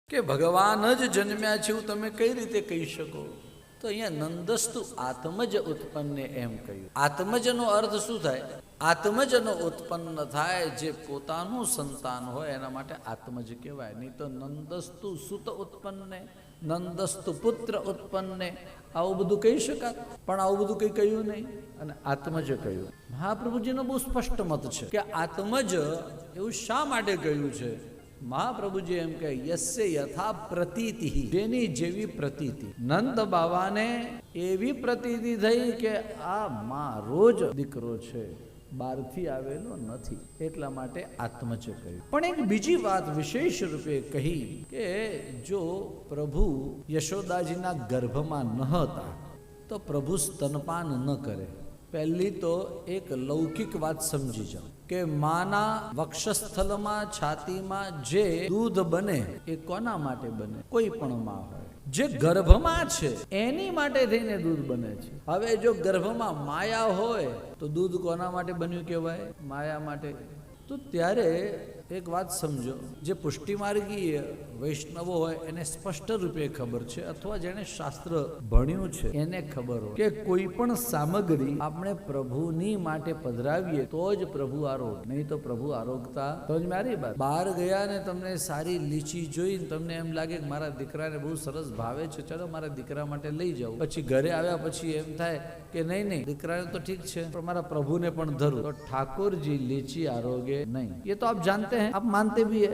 કે ભગવાન જ જન્મ્યા છે એવું તમે કઈ રીતે કહી શકો? તો અહીંયા નંદસ્તુ આત્મજ ઉત્પન્ને એમ કહ્યું. આત્મજનો અર્થ શું થાય? આત્મજનો ઉત્પન્ન થાય જે પોતાનું સંતાન હોય એના માટે આત્મજ કહેવાય. નહીં તો નંદસ્તુ સુત ઉત્પન્ને, નંદસ્તુ પુત્ર ઉત્પન્ને આવું બધું કહી શકાત, પણ આવું બધું કંઈ કહ્યું નહીં અને આત્મજ કહ્યું. મહાપ્રભુજીનો બહુ સ્પષ્ટ મત છે કે આત્મજ એવું શા માટે કહ્યું છે. મહાપ્રભુજી એમ કહે યસ્ય યથા પ્રતીતિ, જેની જેવી પ્રતીતિ. નંદ બાવાને એવી પ્રતીતિ થઈ કે આ મારો જ દીકરો છે, બહારથી આવેલો નથી, એટલા માટે આત્મજ કહ્યું. પણ એક બીજી વાત વિશેષ રૂપે કહી કે જો પ્રભુ યશોદાજીના ગર્ભમાં ન હતા તો પ્રભુ સ્તનપાન ન કરે. પહેલી તો એક લૌકિક વાત સમજી જાઓ કે માના વક્ષસ્થલમાં, છાતીમાં જે દૂધ બને એ કોના માટે બને? કોઈ પણ માં હોય જે ગર્ભમાં છે એની માટે થઈને દૂધ બને છે. હવે જો ગર્ભમાં માયા હોય તો દૂધ કોના માટે બન્યું કહેવાય? માયા માટે. તો ત્યારે એક વાત સમજો, જે પુષ્ટિમાર્ગીય વૈષ્ણવો હોય એને સ્પષ્ટ રૂપે ખબર છે, અથવા જેણે શાસ્ત્ર ભણ્યું છે એને ખબર હોય કે કોઈ પણ સામગ્રી આપણે પ્રભુની માટે પધરાવીએ તો જ પ્રભુ આરોગ, નહીં તો પ્રભુ આરોગતા. તો જ મારી વાત. બહાર ગયા ને તમને સારી લીચી જોઈને તમને એમ લાગે કે મારા દીકરાને બહુ સરસ ભાવે છે, ચલો મારા દીકરા માટે લઈ જાઉં. પછી ઘરે આવ્યા પછી એમ થાય કે નહીં, દીકરાને તો ઠીક છે પણ મારા પ્રભુને પણ ધરું, તો ઠાકોરજી લીચી આરોગે नहीं. ये तो आप जानते हैं, आप मानते भी है.